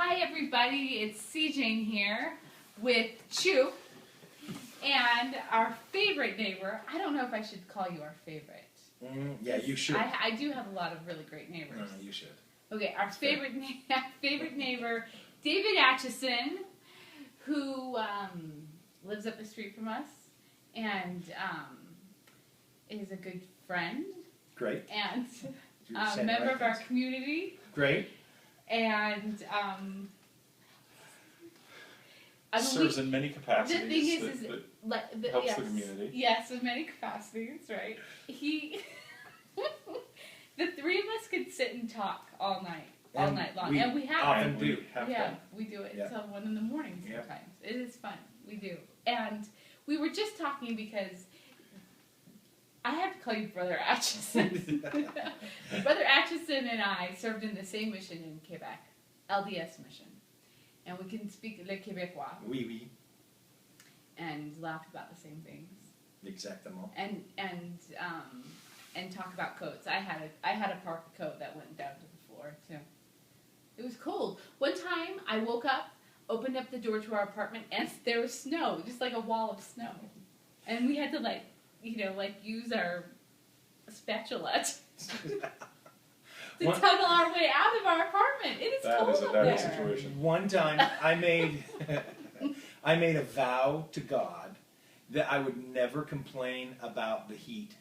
Hi everybody, it's C-Jane here with Chu and our favorite neighbor. I don't know if I should call you our favorite. Yeah, you should. I do have a lot of really great neighbors. No, you should. Okay, our favorite neighbor, David Atchison, who lives up the street from us and is a good friend. Great. And a member of our community. Great. And serves in many capacities. The thing is, helps the community. Yes, in many capacities, right? The three of us could sit and talk all night long, and we have. Often do. We do it Yeah. until 1 in the morning sometimes. It is fun. We do, and we were just talking because I have to call you Brother Atchison. Brother Atchison and I served in the same mission in Quebec, LDS mission, and we can speak le Québécois. Oui, oui. And laugh about the same things. Exactement. And talk about coats. I had a parka coat that went down to the floor too. It was cold. One time I woke up, opened up the door to our apartment, and there was snow, just like a wall of snow, and we had to use our spatula to tunnel our way out of our apartment. It is cold up there. That is a situation. One time I made a vow to God that I would never complain about the heat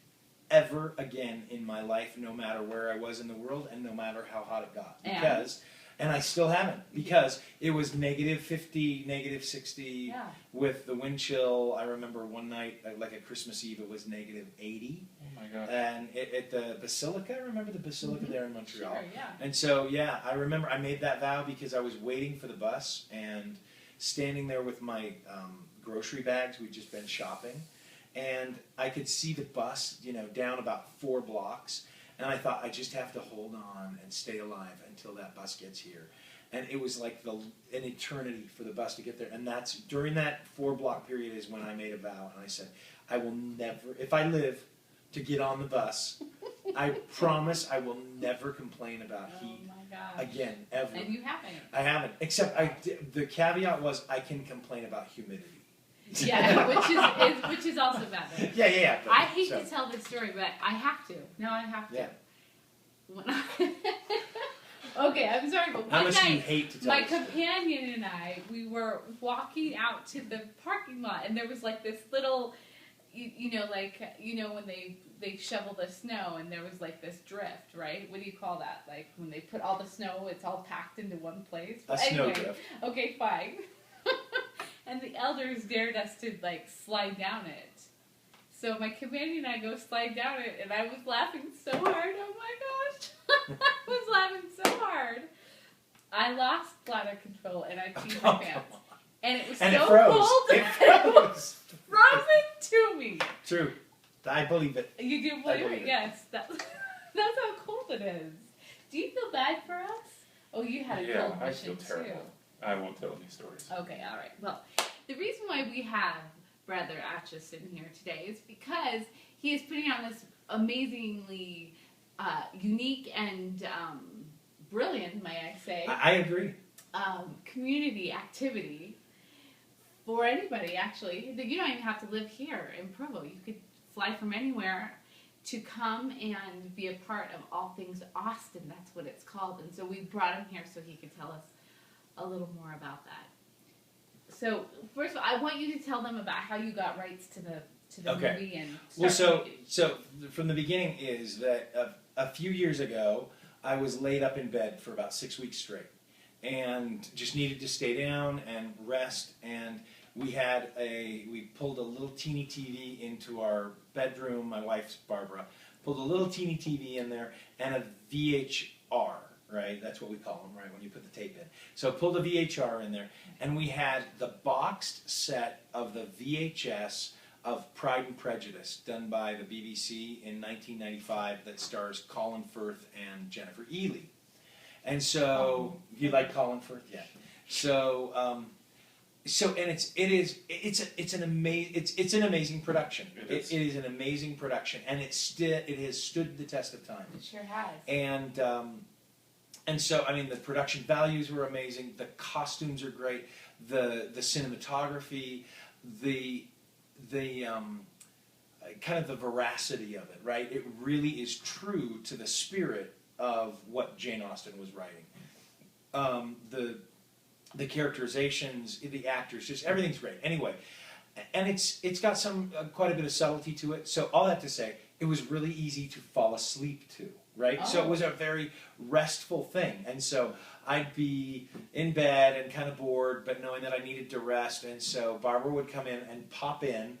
ever again in my life, no matter where I was in the world and no matter how hot it got. And I still haven't, because it was negative 50, negative 60 with the wind chill. I remember one night, like at Christmas Eve, it was negative 80. Oh my God. And at the Basilica, remember the Basilica there in Montreal? Sure, yeah. And so, yeah, I remember I made that vow because I was waiting for the bus and standing there with my grocery bags. We'd just been shopping. And I could see the bus, down about 4 blocks. And I thought, I just have to hold on and stay alive until that bus gets here. And it was like an eternity for the bus to get there. And that's during that 4-block period is when I made a vow. And I said, I will never, if I live to get on the bus, I promise I will never complain about heat again, ever. And you haven't. I haven't. Except the caveat was I can complain about humidity. Yeah, which is also bad. Yeah. I hate to tell this story, but I have to. No, I have to. Yeah. Okay, I'm sorry, but How one much do you night, hate to tell my us? companion and I, we were walking out to the parking lot, and there was like this little, when they shovel the snow, and there was like this drift, right? What do you call that? Like when they put all the snow, it's all packed into one place. Snow drift. Okay, fine. And the elders dared us to slide down it. So my companion and I go slide down it, and I was laughing so hard. Oh my gosh. I was laughing so hard. I lost bladder control, and I peed my pants. And it was so cold. It was frozen to me. True. I believe it. You do believe it? Yes. That's how cold it is. Do you feel bad for us? Oh, you had a cold mission too. I won't tell any stories. Okay, all right. Well, the reason why we have Brother Atchison here today is because he is putting on this amazingly unique and brilliant, may I say. I agree. Community activity for anybody, actually. You don't even have to live here in Provo. You could fly from anywhere to come and be a part of All Things Austin. That's what it's called. And so we brought him here so he could tell us a little more about that. So first of all, I want you to tell them about how you got rights to the movie and so from the beginning is that a few years ago I was laid up in bed for about 6 weeks straight and just needed to stay down and rest, and we pulled a little teeny TV into our bedroom. My wife's Barbara pulled a little teeny TV in there and a VHR. Right, that's what we call them, right, when you put the tape in. So pulled a VHR in there, and we had the boxed set of the VHS of Pride and Prejudice, done by the BBC in 1995, that stars Colin Firth and Jennifer Ely. And so, you like Colin Firth? Yeah. So, and it's an amazing production. It is an amazing production, and it has stood the test of time. It sure has. And so, I mean, the production values were amazing. The costumes are great. The cinematography, the kind of the veracity of it, right? It really is true to the spirit of what Jane Austen was writing. The characterizations, the actors, just everything's great. Anyway, and it's got some quite a bit of subtlety to it. So all that to say, it was really easy to fall asleep to, right? So it was a very restful thing. And so I'd be in bed and kind of bored, but knowing that I needed to rest. And so Barbara would come in and pop in,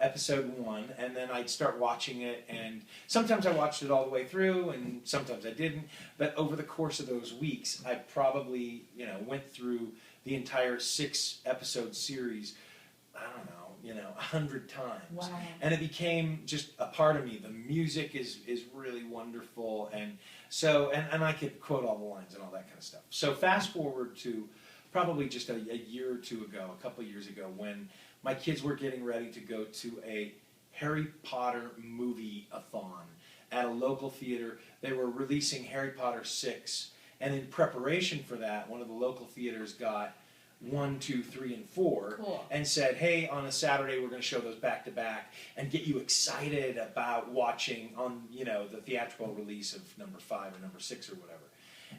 episode 1, and then I'd start watching it, and sometimes I watched it all the way through, and sometimes I didn't, but over the course of those weeks, I probably, went through the entire 6-episode series, I don't know, 100 times. Wow. And it became just a part of me. The music is really wonderful, and so, and I could quote all the lines and all that kind of stuff. So fast forward to probably just a year or two ago, a couple of years ago, when my kids were getting ready to go to a Harry Potter movie-a-thon at a local theater. They were releasing Harry Potter 6, and in preparation for that, one of the local theaters got 1, 2, 3, and 4, cool. and said, hey, on a Saturday we're going to show those back to back and get you excited about watching on, the theatrical release of number 5 or number 6 or whatever.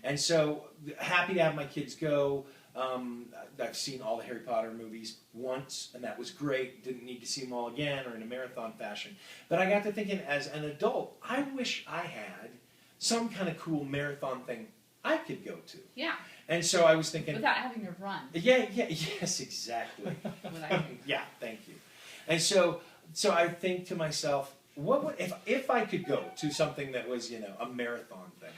And so, happy to have my kids go. I've seen all the Harry Potter movies once, and that was great. Didn't need to see them all again or in a marathon fashion. But I got to thinking, as an adult, I wish I had some kind of cool marathon thing I could go to. Yeah. And so I was thinking... Without having to run. Yes, exactly. Yeah, thank you. And so I think to myself, what would, if I could go to something that was, a marathon thing,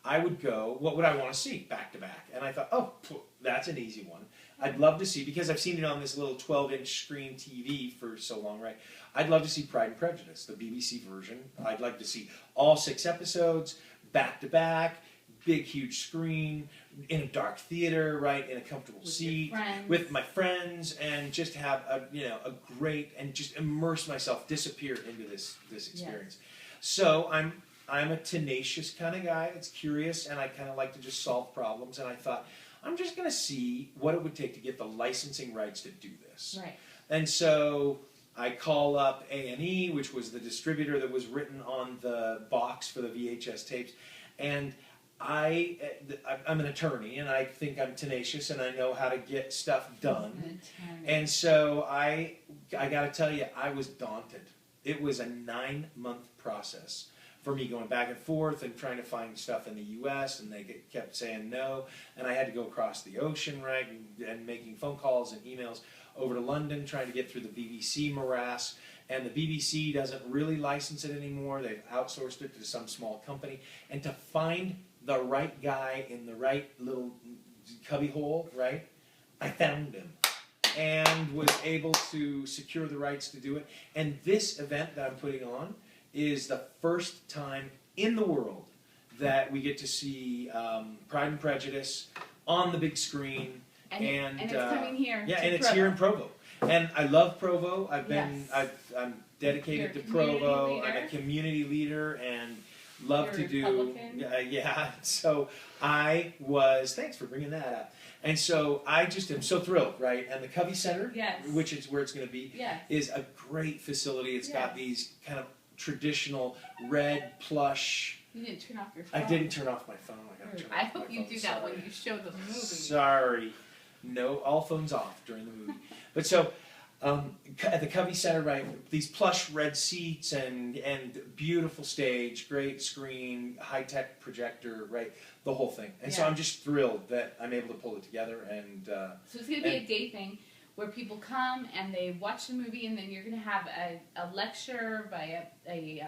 I would go, what would I want to see back to back? And I thought, that's an easy one. I'd love to see, because I've seen it on this little 12-inch screen TV for so long, right? I'd love to see Pride and Prejudice, the BBC version. I'd like to see all 6 episodes, back to back, big, huge screen, in a dark theater, right, in a comfortable seat, with my friends, and just have a great, and just immerse myself, disappear into this experience. Yes. So I'm a tenacious kind of guy. It's curious, and I kind of like to just solve problems. And I thought, I'm just going to see what it would take to get the licensing rights to do this. Right. And so I call up A&E, which was the distributor that was written on the box for the VHS tapes, and I'm an attorney, and I think I'm tenacious, and I know how to get stuff done. And so I got to tell you, I was daunted. It was a 9-month process for me going back and forth and trying to find stuff in the U.S., and they kept saying no, and I had to go across the ocean, right, and making phone calls and emails over to London, trying to get through the BBC morass, and the BBC doesn't really license it anymore. They've outsourced it to some small company, and to find the right guy in the right little cubbyhole, right, I found him and was able to secure the rights to do it. And this event that I'm putting on is the first time in the world that we get to see Pride and Prejudice on the big screen. And it's coming here. Yeah, and it's Provo. here in Provo. And I love Provo. I'm dedicated to Provo. I'm a community leader and love to do. So thanks for bringing that up. And so I just am so thrilled, right? And the Covey Center, which is where it's going to be, is a great facility. It's got these kind of traditional red plush. You didn't turn off your phone. I didn't turn off my phone. I hope you do that when you show the movie. Sorry. No, all phones off during the movie. But so, at the Covey Center, right, these plush red seats and beautiful stage, great screen, high-tech projector, right, the whole thing. And so I'm just thrilled that I'm able to pull it together. And so it's going to be a day thing where people come and they watch the movie, and then you're going to have a lecture by a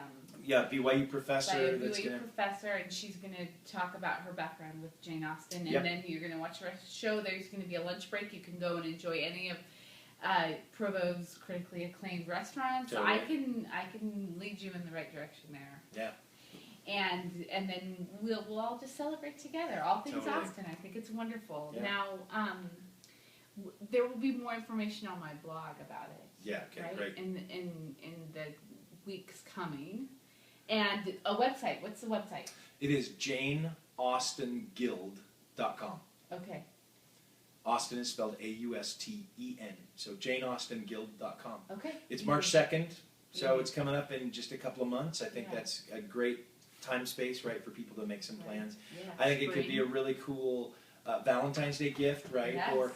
BYU professor. Professor, and she's going to talk about her background with Jane Austen, and then you're going to watch the rest of the show. There's going to be a lunch break. You can go and enjoy any of Provo's critically acclaimed restaurants. Totally. So I can lead you in the right direction there. Yeah. And then we'll all just celebrate together. All things Austen. I think it's wonderful. Yeah. Now, there will be more information on my blog about it. Yeah. Okay. Right? Great. In the weeks coming. And a website. What's the website? It is janeaustenguild.com. Okay. Austin is spelled Austen, so janeaustenguild.com. Okay. It's March 2nd, so Mhm. it's coming up in just a couple of months. I think Yeah. that's a great time space, right, for people to make some plans. Yeah. I think it could be a Spring. really cool Valentine's Day gift, right? Yes. Or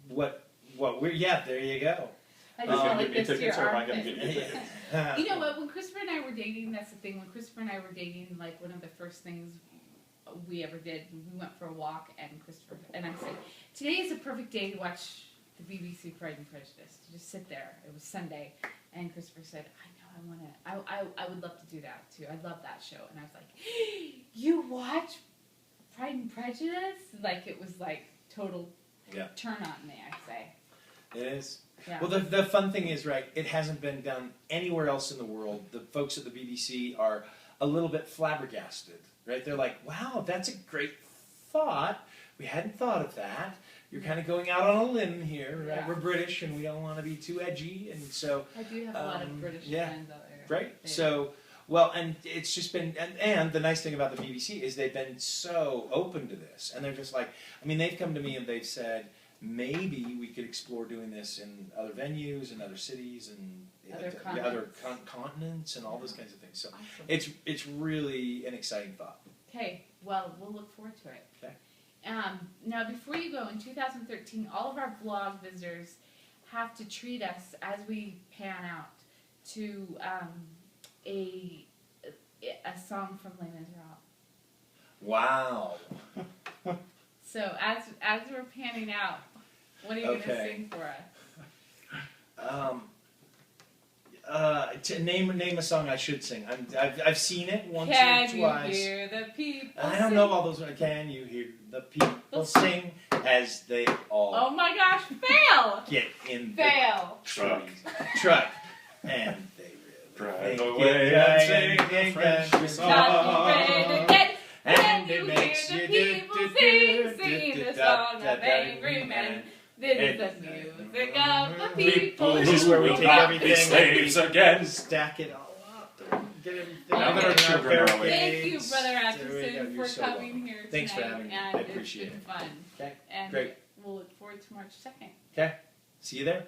what we're, there you go. I Are just you felt gonna like get me this to your tickets or am I gonna armpit. get you tickets? You know what? When Christopher and I were dating, that's the thing. When Christopher and I were dating, like one of the first things we ever did, we went for a walk, and Christopher and I said, "Today is a perfect day to watch the BBC Pride and Prejudice. To just sit there." It was Sunday, and Christopher said, "I know, I would love to do that too. I love that show." And I was like, "You watch Pride and Prejudice?" Like it was like total turn on me. I'd say. It is. Yeah. Well, the fun thing is, right, it hasn't been done anywhere else in the world. The folks at the BBC are a little bit flabbergasted, right? They're like, wow, that's a great thought. We hadn't thought of that. You're kind of going out on a limb here, right? Yeah. We're British and we don't want to be too edgy, and so... I do have a lot of British friends out there. Right? So, well, and it's just been... And the nice thing about the BBC is they've been so open to this. And they're just like... I mean, they've come to me and they've said... Maybe we could explore doing this in other venues and other cities and other continents and all those kinds of things. So Awesome. it's really an exciting thought. Okay, well, we'll look forward to it. Okay. Now, before you go, in 2013, all of our blog visitors have to treat us as we pan out to a song from Les Miserables. Wow. So as we're panning out, what are you going to sing for us? To name a song I should sing. I've seen it once or Can twice. you hear the people I don't know all those. Can you hear the people sing as they all Oh my gosh, fail! get in Fail! Truck. truck, and they Drive really away and sing a French song. And you hear the people sing the song of angry men. This is the music of the people. This is where we Will take not everything be slaves again. stack it all up, and get everything. Now that our in children are awake. Thank you, Brother There we go. Atchison, You're for so coming welcome. here tonight. Thanks for having me. And I appreciate it's it. been fun. Okay, And great. we'll look forward to March 2nd. Okay, see you there.